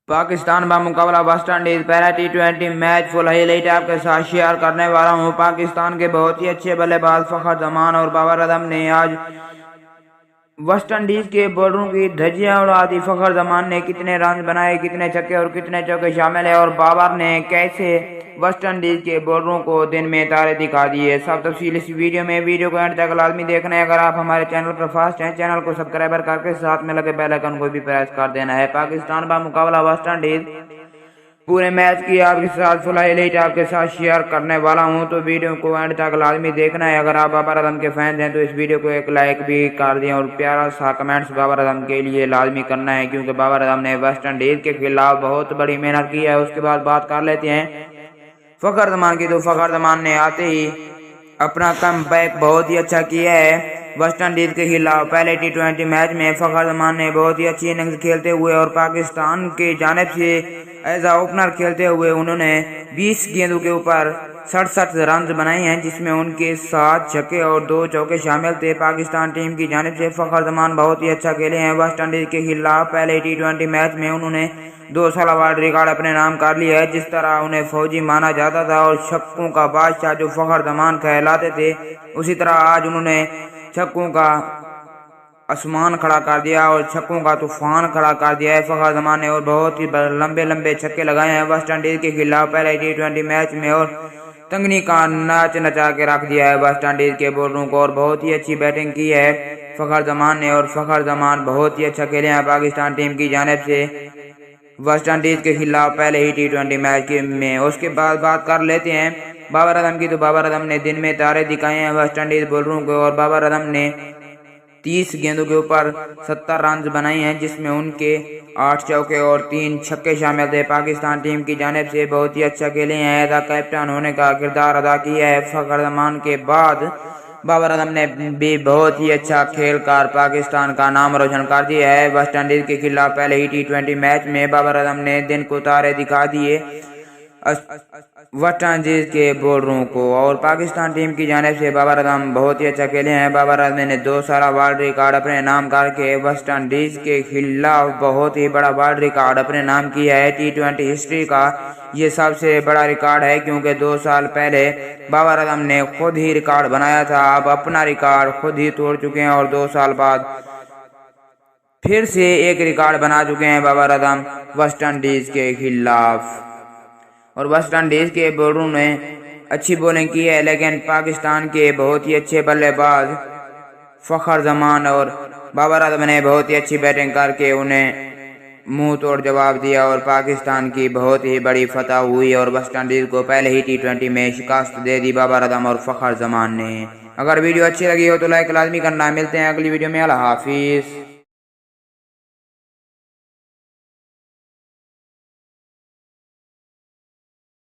पाकिस्तान का मुकाबला West Indies पहला टी20 मैच फुल हाईलाइट आपके साथ शेयर करने वाला हूं। पाकिस्तान के बहुत ही अच्छे बल्लेबाज फखर जमान और बाबर आजम ने आज वेस्ट इंडीज के बॉलरों की धज्जियां उड़ा दी। फखर जमान ने कितने रन बनाए, कितने छक्के और कितने चौके शामिल है और बाबर ने कैसे वेस्ट इंडीज के बॉलरों को दिन में तारे दिखा दिए। सब तफसील इस वीडियो में, वीडियो को एंड तक लाजमी देखना है। अगर आप हमारे चैनल पर फर्स्ट हैं, चैनल को सब्सक्राइब करके साथ में लगे बेल आइकन को भी प्रेस कर देना है। पाकिस्तान का मुकाबला वेस्ट इंडीज पूरे मैच की आपके साथ फुल हाईलाइट आपके साथ शेयर करने वाला हूं, तो वीडियो को एंड तक लाजमी देखना है। अगर आप बाबर आजम के फैंस हैं तो इस वीडियो को एक लाइक भी कर दें और प्यारा सा कमेंट्स बाबर आजम के लिए लाजमी करना है, क्योंकि बाबर आजम ने वेस्ट इंडीज के खिलाफ बहुत बड़ी मेहनत की है। उसके बाद बात कर लेते हैं फखर जमान की। तो फखर जमान ने आते ही अपना कमबैक बहुत ही अच्छा किया है। वेस्ट इंडीज के खिलाफ पहले टी20 मैच में फखर जमान ने बहुत ही अच्छी इनिंग्स खेलते हुए और पाकिस्तान के जानिब से एज आ ओपनर खेलते हुए उन्होंने 20 गेंदों के ऊपर 67 रन बनाए हैं, जिसमें उनके 7 छक्के और 2 चौके शामिल थे। पाकिस्तान टीम की जानिब से फखर जमान बहुत ही अच्छा खेले हैं। वेस्ट इंडीज के खिलाफ पहले टी20 मैच में उन्होंने 2 साल वर्ल्ड रिकॉर्ड अपने नाम कर लिया है। जिस तरह उन्हें फौजी माना जाता था और छक्कों का बादशाह जो फखर जमान कहलाते थे, उसी तरह आज उन्होंने छक्कों का आसमान खड़ा कर दिया और छक्कों का तूफान खड़ा कर दिया है फखर जमान ने, और बहुत ही लंबे लंबे छक्के लगाए हैं वेस्ट इंडीज के खिलाफ पहले टी20 मैच में, और तंगनी का नाच नचा के रख दिया है वेस्ट इंडीज के बॉलरों को, और बहुत ही अच्छी बैटिंग की है फखर जमान ने। और फखर जमान बहुत ही अच्छा खेले हैं पाकिस्तान टीम की जानिब से वेस्ट इंडीज के खिलाफ पहले ही टी20 मैच में। उसके बाद बात कर लेते हैं बाबर आजम की। तो बाबर आजम ने दिन में तारे दिखाए हैं वेस्ट इंडीज बॉलरों को, और बाबर आजम ने 30 गेंदों के ऊपर 70 रन बनाए हैं, जिसमें उनके 8 चौके और 3 छक्के शामिल थे। पाकिस्तान टीम की जानिब से बहुत ही अच्छा खेले हैं। एज कैप्टन होने का किरदार अदा किया है फखर जमान के बाद बाबर आजम ने भी बहुत ही अच्छा खेल कर पाकिस्तान का नाम रोशन कर दिया है। वेस्ट इंडीज के खिलाफ पहले ही टी20 मैच में बाबर आजम ने दिन को तारे दिखा दिए वेस्ट इंडीज के बॉलरों को, और पाकिस्तान टीम की जानिब से बाबर आजम बहुत ही अच्छा खेले हैं। बाबर आजम ने 2 साल वर्ल्ड रिकॉर्ड अपने नाम करके वेस्ट इंडीज के खिलाफ बहुत ही बड़ा वर्ल्ड रिकॉर्ड अपने नाम किया है। टी20 हिस्ट्री का ये सबसे बड़ा रिकॉर्ड है, क्योंकि 2 साल पहले बाबर आजम ने खुद ही रिकॉर्ड बनाया था। अब अपना रिकॉर्ड खुद ही तोड़ चुके हैं और 2 साल बाद फिर से एक रिकॉर्ड बना चुके हैं बाबर आजम वेस्ट इंडीज के खिलाफ। और वेस्ट इंडीज के बॉलरों ने अच्छी बॉलिंग की है, लेकिन पाकिस्तान के बहुत ही अच्छे बल्लेबाज फखर जमान और बाबर आजम ने बहुत ही अच्छी बैटिंग करके उन्हें मुंह तोड़ जवाब दिया, और पाकिस्तान की बहुत ही बड़ी फतह हुई और वेस्ट इंडीज को पहले ही टी20 में शिकस्त दे दी बाबर आजम और फखर जमान ने। अगर वीडियो अच्छी लगी हो तो लाइक लाजमी करना। मिलते हैं अगली वीडियो में। अल्लाह हाफिज।